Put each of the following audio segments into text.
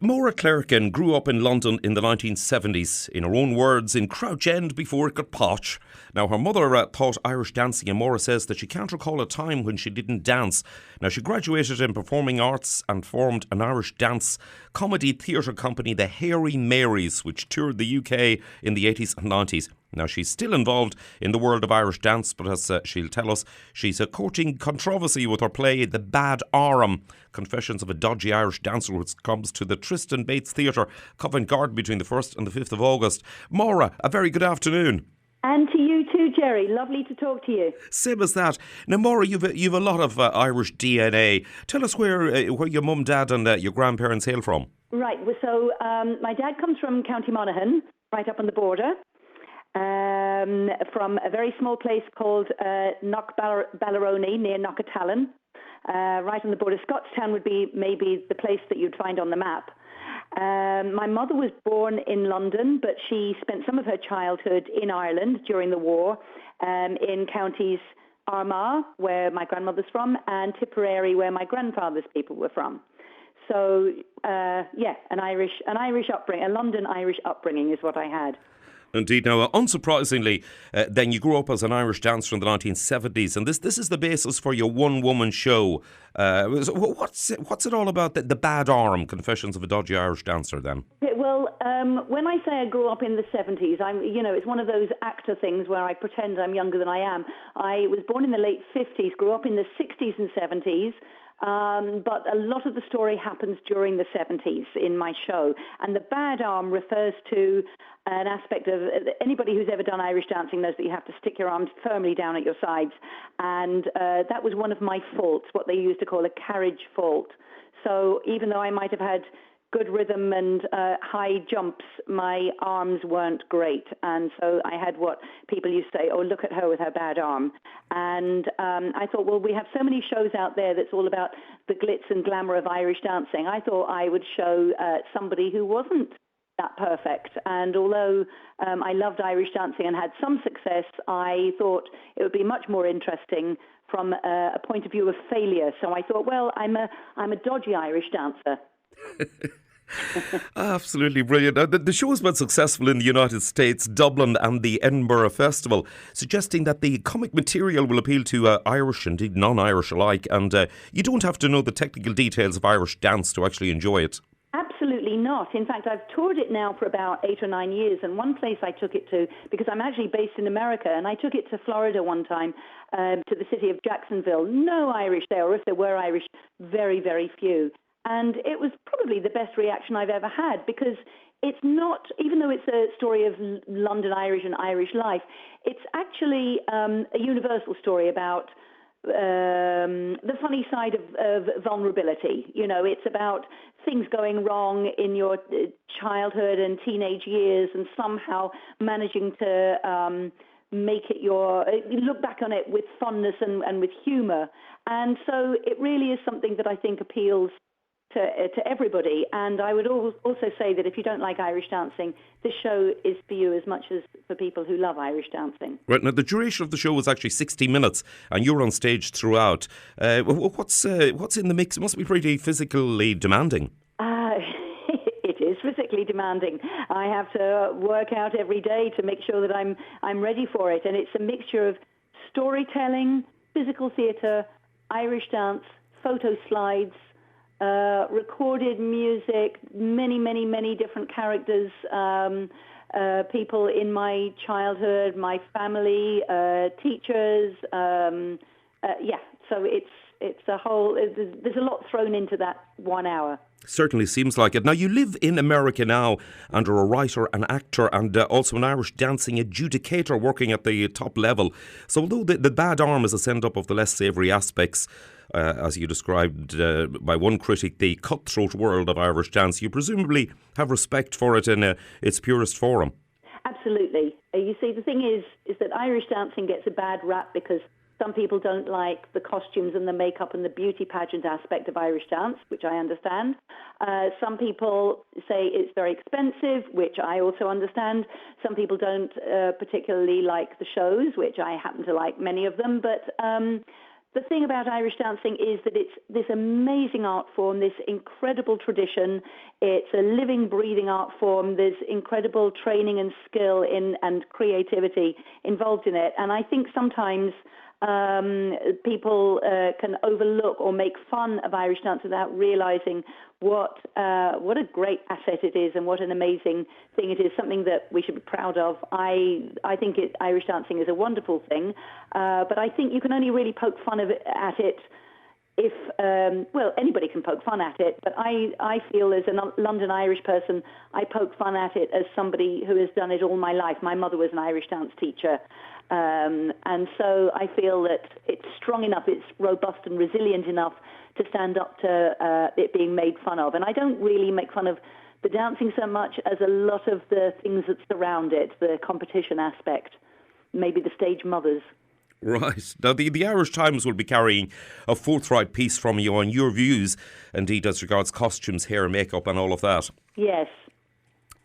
Máire Clerkin grew up in London in the 1970s, in her own words, in Crouch End before it got posh. Now, her mother taught Irish dancing, and Máire says that she can't recall a time when she didn't dance. Now, she graduated in performing arts and formed an Irish dance comedy theatre company, the Hairy Marys, which toured the UK in the 80s and 90s. Now, she's still involved in the world of Irish dance, but as she'll tell us, she's courting controversy with her play The Bad Arm, Confessions of a Dodgy Irish Dancer, which comes to the Tristan Bates Theatre, Covent Garden, between the 1st and the 5th of August. Máire, a very good afternoon. And to you too, Jerry. Lovely to talk to you. Same as that. Now, Máire, you've a lot of Irish DNA. Tell us where your mum, dad and your grandparents hail from. Right, so my dad comes from County Monaghan, right up on the border. From a very small place called Knockballarony near Knockatallin, right on the border. Scottstown would be maybe the place that you'd find on the map. My mother was born in London, but she spent some of her childhood in Ireland during the war, in counties Armagh, where my grandmother's from, and Tipperary, where my grandfather's people were from. So, an Irish upbringing, a London Irish upbringing is what I had. Indeed. Now, unsurprisingly, then you grew up as an Irish dancer in the 1970s, and this is the basis for your one-woman show. So what's it all about, the Bad Arm, Confessions of a Dodgy Irish Dancer, then? Well, when I say I grew up in the 70s, it's one of those actor things where I pretend I'm younger than I am. I was born in the late 50s, grew up in the 60s and 70s, but a lot of the story happens during the 70s in my show. And the Bad Arm refers to an aspect of anybody who's ever done Irish dancing knows that you have to stick your arms firmly down at your sides. And that was one of my faults, what they used to call a carriage fault. So even though I might have had good rhythm and high jumps, my arms weren't great. And so I had what people used to say, oh, look at her with her bad arm. And I thought, well, we have so many shows out there that's all about the glitz and glamour of Irish dancing. I thought I would show somebody who wasn't that perfect. And although I loved Irish dancing and had some success, I thought it would be much more interesting from a point of view of failure. So I thought, well, I'm a dodgy Irish dancer. Absolutely brilliant. Now, the show has been successful in the United States, Dublin and the Edinburgh Festival, suggesting that the comic material will appeal to Irish, indeed non-Irish alike, and you don't have to know the technical details of Irish dance to actually enjoy it. Absolutely not. In fact, I've toured it now for about 8 or 9 years, and one place I took it to, because I'm actually based in America, and I took it to Florida one time, to the city of Jacksonville. No Irish there, or if there were Irish, very, very few. And it was probably the best reaction I've ever had, because it's not, even though it's a story of London Irish and Irish life, it's actually a universal story about the funny side of vulnerability. You know, it's about things going wrong in your childhood and teenage years and somehow managing to make it look back on it with fondness and with humour. And so it really is something that I think appeals to everybody. And I would also say that if you don't like Irish dancing, this show is for you as much as for people who love Irish dancing. Right, now the duration of the show was actually 60 minutes and you're on stage throughout. What's in the mix? It must be pretty physically demanding. It is physically demanding. I have to work out every day to make sure that I'm ready for it. And it's a mixture of storytelling, physical theatre, Irish dance, photo slides, recorded music, many different characters, people in my childhood, my family, teachers. So it's a whole. There's a lot thrown into that 1 hour. Certainly seems like it. Now, you live in America now and are a writer, an actor and also an Irish dancing adjudicator working at the top level. So although the Bad Arm is a send-up of the less savoury aspects, as you described by one critic, the cutthroat world of Irish dance, you presumably have respect for it in its purest form. Absolutely. You see, the thing is that Irish dancing gets a bad rap because some people don't like the costumes and the makeup and the beauty pageant aspect of Irish dance, which I understand. Some people say it's very expensive, which I also understand. Some people don't particularly like the shows, which I happen to like many of them. But the thing about Irish dancing is that it's this amazing art form, this incredible tradition. It's a living, breathing art form. There's incredible training and skill and creativity involved in it. And I think sometimes people can overlook or make fun of Irish dance without realizing what a great asset it is and what an amazing thing it is, something that we should be proud of. I think Irish dancing is a wonderful thing, but I think you can only really poke fun at it if, anybody can poke fun at it, but I feel as a London Irish person, I poke fun at it as somebody who has done it all my life. My mother was an Irish dance teacher. And so I feel that it's strong enough, it's robust and resilient enough to stand up to it being made fun of. And I don't really make fun of the dancing so much as a lot of the things that surround it, the competition aspect, maybe the stage mothers. Right. Now, the Irish Times will be carrying a forthright piece from you on your views, indeed, as regards costumes, hair, makeup and all of that. Yes.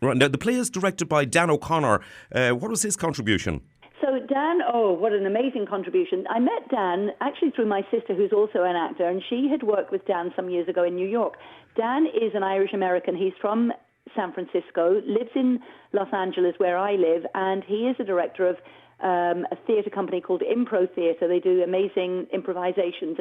Right. Now, the play is directed by Dan O'Connor. What was his contribution? So Dan, what an amazing contribution. I met Dan actually through my sister, who's also an actor, and she had worked with Dan some years ago in New York. Dan is an Irish-American. He's from San Francisco, lives in Los Angeles, where I live, and he is a director of a theatre company called Impro Theatre. They do amazing improvisations.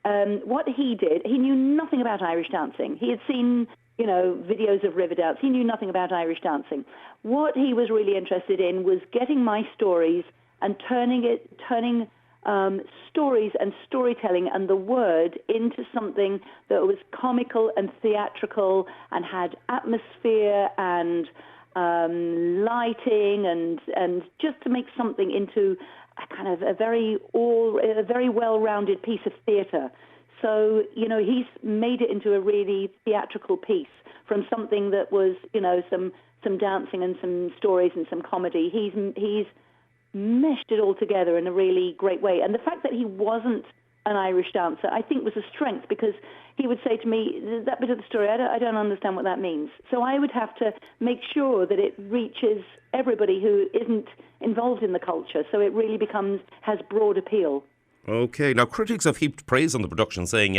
And what he did, he knew nothing about Irish dancing. He had seen, videos of river dance. He knew nothing about Irish dancing. What he was really interested in was getting my stories and turning stories and storytelling and the word into something that was comical and theatrical and had atmosphere and lighting and just to make something into a kind of a very well-rounded piece of theatre. So, he's made it into a really theatrical piece from something that was, some dancing and some stories and some comedy. He's meshed it all together in a really great way. And the fact that he wasn't an Irish dancer, I think was a strength, because he would say to me, that bit of the story, I don't understand what that means. So I would have to make sure that it reaches everybody who isn't involved in the culture, so it really has broad appeal. OK, now critics have heaped praise on the production, saying,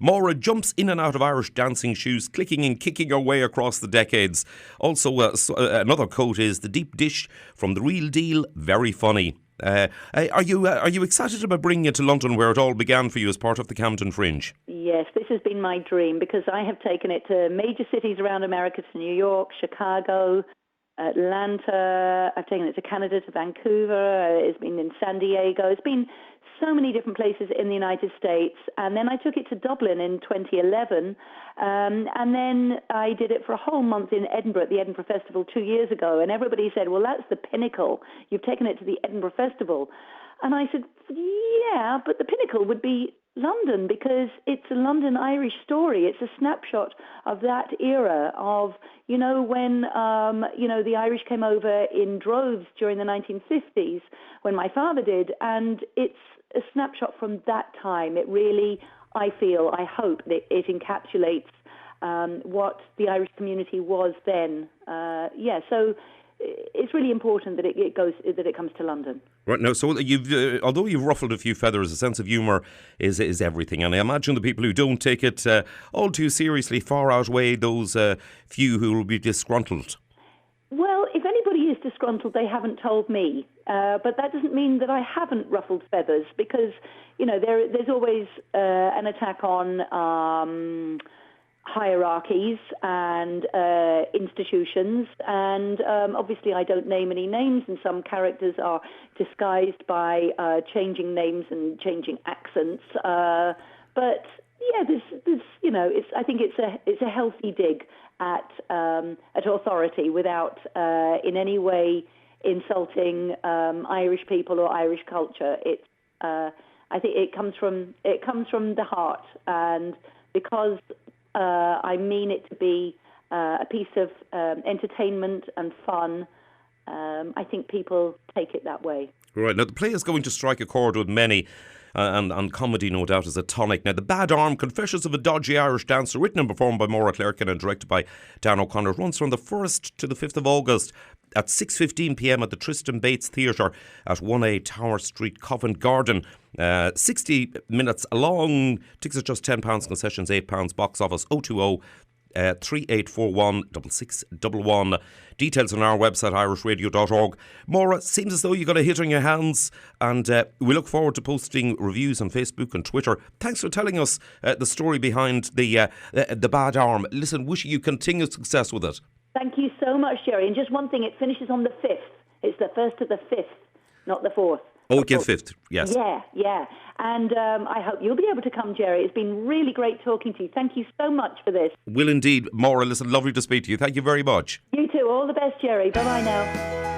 Máire jumps in and out of Irish dancing shoes, clicking and kicking her way across the decades. Also, another quote is, the deep dish from the real deal, very funny. Are you excited about bringing it to London, where it all began for you as part of the Camden Fringe? Yes, this has been my dream, because I have taken it to major cities around America, to New York, Chicago, Atlanta. I've taken it to Canada, to Vancouver. It's been in San Diego. It's been so many different places in the United States. And then I took it to Dublin in 2011. And then I did it for a whole month in Edinburgh at the Edinburgh Festival 2 years ago. And everybody said, well, that's the pinnacle. You've taken it to the Edinburgh Festival. And I said, yeah, but the pinnacle would be London, because it's a London Irish story. It's a snapshot of that era of, when, the Irish came over in droves during the 1950s, when my father did. And it's a snapshot from that time. It really, I hope that it encapsulates what the Irish community was then. So it's really important that it comes to London. Right, now, so although you've ruffled a few feathers, a sense of humour is everything. And I imagine the people who don't take it all too seriously far outweigh those few who will be disgruntled. Well, if anybody is disgruntled, they haven't told me. But that doesn't mean that I haven't ruffled feathers, because, there's always an attack on hierarchies and institutions, and obviously I don't name any names, and some characters are disguised by changing names and changing accents. But yeah, there's I think it's a healthy dig at authority without in any way insulting Irish people or Irish culture. I think it comes from the heart, and because I mean it to be a piece of entertainment and fun, I think people take it that way. Right. Now, the play is going to strike a chord with many, and comedy, no doubt, is a tonic. Now, The Bad Arm, Confessions of a Dodgy Irish Dancer, written and performed by Máire Clerkin and directed by Dan O'Connor, runs from the 1st to the 5th of August at 6:15pm at the Tristan Bates Theatre at 1A Tower Street, Covent Garden. 60 minutes long. Tickets are just £10, concessions £8. Box office 020 3841 6611. Details on our website, irishradio.org. Máire, seems as though you got a hit on your hands, and we look forward to posting reviews on Facebook and Twitter. Thanks for telling us the story behind the bad arm. Listen, wishing you continued success with it. Thank you so much, Jerry. And just one thing, it finishes on the 5th. It's the 1st to the 5th, not the 4th. Oh, again, 5th, yes. Yeah. And I hope you'll be able to come, Jerry. It's been really great talking to you. Thank you so much for this. Will indeed. Máire, listen, lovely to speak to you. Thank you very much. You too. All the best, Jerry. Bye-bye now.